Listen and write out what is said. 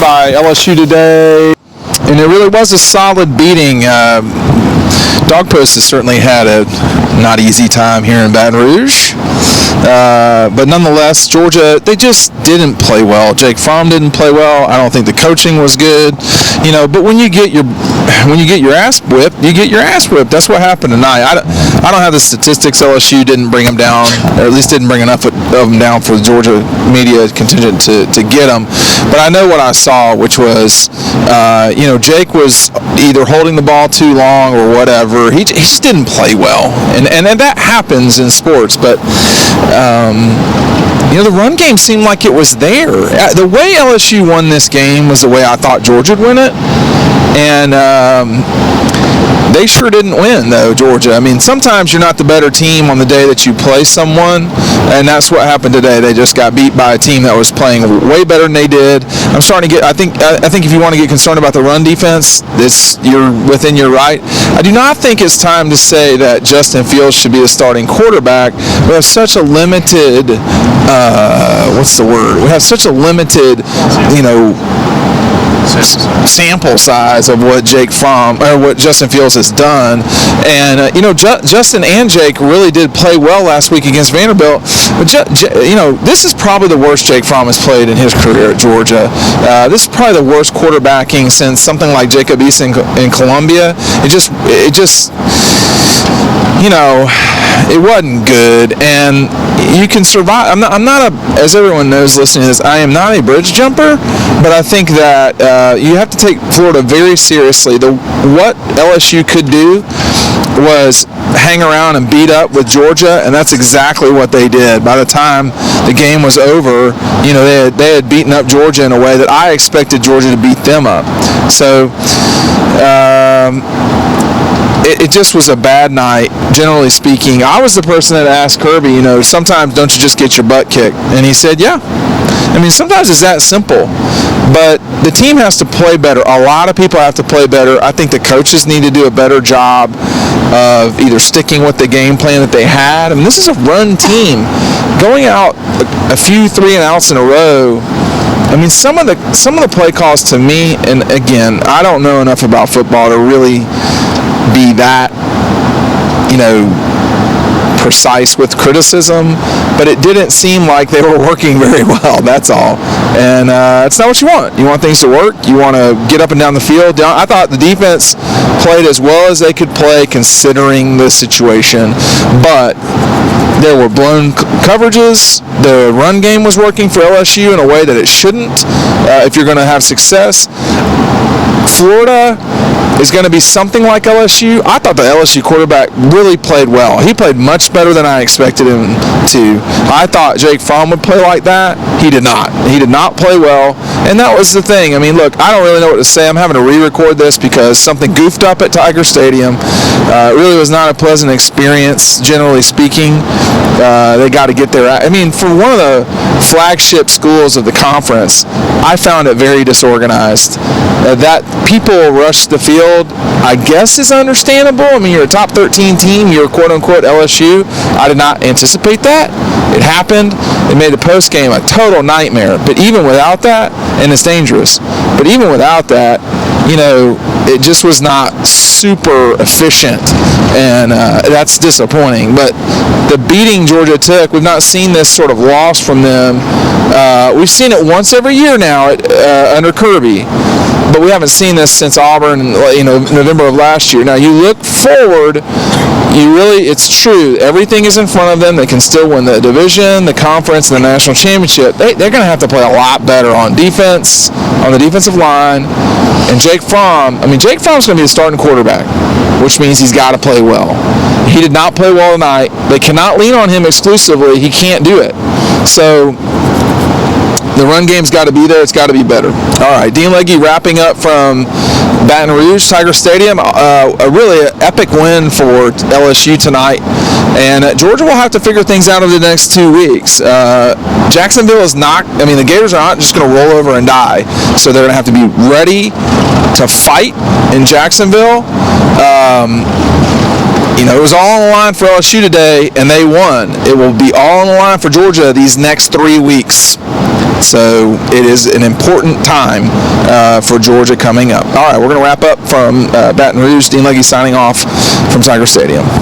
by LSU today, and it really was a solid beating. Dog Post has certainly had a not easy time here in Baton Rouge. But nonetheless, Georgia, they just didn't play well. Jake Fromm didn't play well. I don't think the coaching was good. But when you get your ass whipped, you get your ass whipped. That's what happened tonight. I don't have the statistics. LSU didn't bring them down, or at least didn't bring enough of them down for the Georgia media contingent to get them. But I know what I saw, which was, Jake was either holding the ball too long or whatever. He just didn't play well, and that happens in sports. But the run game seemed like it was there. The way LSU won this game was the way I thought Georgia would win it, and they sure didn't win, though, Georgia. I mean, sometimes you're not the better team on the day that you play someone, and that's what happened today. They just got beat by a team that was playing way better than they did. I'm starting to get. I think if you want to get concerned about the run defense, you're within your right. I do not think it's time to say that Justin Fields should be the starting quarterback. We have such a limited. What's the word? We have such a limited, sample size of what Jake Fromm or what Justin Fields has done, and Justin and Jake really did play well last week against Vanderbilt. But this is probably the worst Jake Fromm has played in his career at Georgia. This is probably the worst quarterbacking since something like Jacob Eason in Columbia. It wasn't good, and you can survive. I'm not as everyone knows listening to this, I am not a bridge jumper, but I think that you have to take Florida very seriously. What LSU could do was hang around and beat up with Georgia, and that's exactly what they did. By the time the game was over, they had beaten up Georgia in a way that I expected Georgia to beat them up. So it just was a bad night, generally speaking. I was the person that asked Kirby, sometimes don't you just get your butt kicked? And he said, yeah. I mean, sometimes it's that simple. But the team has to play better. A lot of people have to play better. I think the coaches need to do a better job of either sticking with the game plan that they had. I mean, this is a run team. Going out a few 3-and-outs in a row, I mean, some of the play calls to me, and again, I don't know enough about football to really be that, precise with criticism, but it didn't seem like they were working very well, that's all. And it's not what you want. You want things to work. You want to get up and down the field. I thought the defense played as well as they could play considering the situation, but there were blown coverages. The run game was working for LSU in a way that it shouldn't if you're going to have success. Florida is going to be something like LSU. I thought the LSU quarterback really played well. He played much better than I expected him to. I thought Jake Fromm would play like that. He did not. He did not play well, and that was the thing. I mean, look, I don't really know what to say. I'm having to re-record this because something goofed up at Tiger Stadium. It really was not a pleasant experience, generally speaking. They got to get there. I mean, for one of the flagship schools of the conference, I found it very disorganized. That people rush the field, I guess, is understandable. I mean, you're a top 13 team. You're quote-unquote LSU. I did not anticipate that. It happened. It made the postgame a total nightmare. But even without that, and it's dangerous, but even without that, it just was not super efficient, and that's disappointing. But the beating Georgia took, we've not seen this sort of loss from them. We've seen it once every year now under Kirby, but we haven't seen this since Auburn, November of last year. Now you look forward, it's true. Everything is in front of them. They can still win the division, the conference, and the national championship. They're going to have to play a lot better on defense, on the defensive line. And Jake Fromm's going to be the starting quarterback, which means he's got to play well. He did not play well tonight. They cannot lean on him exclusively. He can't do it. So the run game's got to be there. It's got to be better. All right, Dean Legge wrapping up from Baton Rouge, Tiger Stadium. A really epic win for LSU tonight. And Georgia will have to figure things out over the next 2 weeks. Jacksonville is not, the Gators are not just going to roll over and die. So they're going to have to be ready to fight in Jacksonville. It was all on the line for LSU today, and they won. It will be all on the line for Georgia these next 3 weeks. So it is an important time for Georgia coming up. All right, we're going to wrap up from Baton Rouge. Dean Legge signing off from Tiger Stadium.